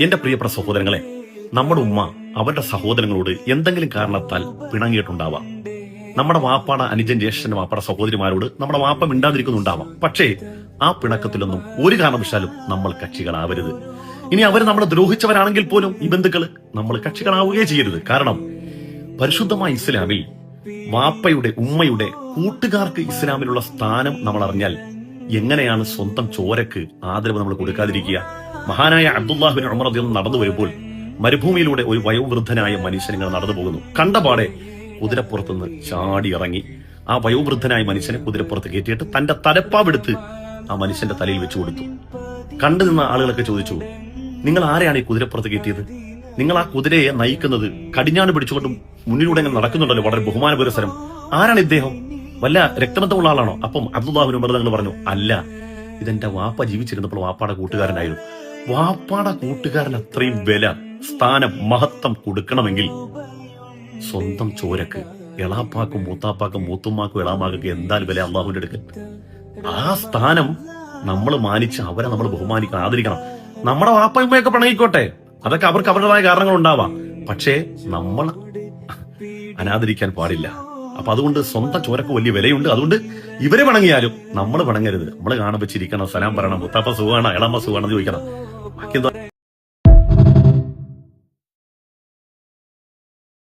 എന്റെ പ്രിയപ്പെട്ട സഹോദരങ്ങളെ, നമ്മുടെ ഉമ്മ അവരുടെ സഹോദരങ്ങളോട് എന്തെങ്കിലും കാരണത്താൽ പിണങ്ങിയിട്ടുണ്ടാവാം. നമ്മുടെ വാപ്പാട അനുജൻ ജ്യേഷ്ഠന്റെ വാപ്പാട സഹോദരിമാരോട് നമ്മുടെ വാപ്പ മിണ്ടാതിരിക്കുന്നുണ്ടാവാം. പക്ഷേ ആ പിണക്കത്തിലൊന്നും ഒരു കാരണവശാലും നമ്മൾ കക്ഷികളാവരുത്. ഇനി അവർ നമ്മളെ ദ്രോഹിച്ചവരാണെങ്കിൽ പോലും ഈ ബന്ധുക്കള് നമ്മൾ കക്ഷികളാവുകയേ ചെയ്യരുത്. കാരണം പരിശുദ്ധമായ ഇസ്ലാമിൽ വാപ്പയുടെ ഉമ്മയുടെ കൂട്ടുകാർക്ക് ഇസ്ലാമിലുള്ള സ്ഥാനം നമ്മൾ അറിഞ്ഞാൽ എങ്ങനെയാണ് സ്വന്തം ചോരക്ക് ആദരവ് നമ്മൾ കൊടുക്കാതിരിക്കുക? മഹാനായ അബ്ദുല്ലാഹിബിൻ ഉമർ റളിയല്ലാഹു അൻഹു നടന്നു വരുമ്പോൾ മരുഭൂമിയിലൂടെ ഒരു വയോവൃദ്ധനായ മനുഷ്യനിങ്ങനെ നടന്നു പോകുന്നു. കണ്ടപാടെ കുതിരപ്പുറത്തുനിന്ന് ചാടി ഇറങ്ങി ആ വയോവൃദ്ധനായ മനുഷ്യനെ കുതിരപ്പുറത്ത് കയറ്റിയിട്ട് തന്റെ തലപ്പാവെടുത്ത് ആ മനുഷ്യന്റെ തലയിൽ വെച്ചു കൊടുത്തു. കണ്ടു നിന്ന ആളുകളൊക്കെ ചോദിച്ചു, നിങ്ങൾ ആരെയാണ് ഈ കുതിരപ്പുറത്ത് കയറ്റിയത്? നിങ്ങൾ ആ കുതിരയെ നയിക്കുന്നത് കടിഞ്ഞാണ് പിടിച്ചുകൊണ്ടും മുന്നിലൂടെ അങ്ങനെ നടക്കുന്നുണ്ടല്ലോ, വളരെ ബഹുമാന പുരസരം. ആരാണ് ഇദ്ദേഹം? വല്ല രക്തബന്ധമുള്ള ആളാണോ? അപ്പം അബ്ദുല്ലാഹിബ്നു ഉമർ തങ്ങൾ പറഞ്ഞു, അല്ല, ഇതെന്റെ വാപ്പ ജീവിച്ചിരുന്നപ്പോൾ വാപ്പാടെ കൂട്ടുകാരനായിരുന്നു. വാപ്പാടെ കൂട്ടുകാരൻ അത്രയും വില, സ്ഥാനം, മഹത്വം കൊടുക്കണമെങ്കിൽ സ്വന്തം ചോരക്ക് എളാപ്പാക്കും മൂത്താപ്പാക്കും മൂത്തുമ്മാക്കും എളാമാക്കും എന്തായാലും വില അള്ളാഹുവിന്റെ അടുക്കൽ. ആ സ്ഥാനം നമ്മൾ മാനിച്ച് അവരെ നമ്മൾ ബഹുമാനിക്കണം, ആദരിക്കണം. നമ്മുടെ വാപ്പയുമ്മയൊക്കെ പിണങ്ങിക്കോട്ടെ, അതൊക്കെ അവർക്ക് അവരുടേതായ കാരണങ്ങൾ ഉണ്ടാവാം. പക്ഷേ നമ്മൾ അനാദരിക്കാൻ പാടില്ല. അപ്പൊ അതുകൊണ്ട് സ്വന്തം ചോരക്ക് വലിയ വിലയുണ്ട്. അതുകൊണ്ട് ഇവരെ പിണങ്ങിയാലും നമ്മൾ പിണങ്ങരുത്. നമ്മൾ കാണാൻ വെച്ചിരിക്കണം, സലാം പറയണം, മുത്താപ്പ സുഖമാണ്, എളാമ്മ സുഖമാണെന്ന് ചോദിക്കണം. ബാക്കി എന്താ?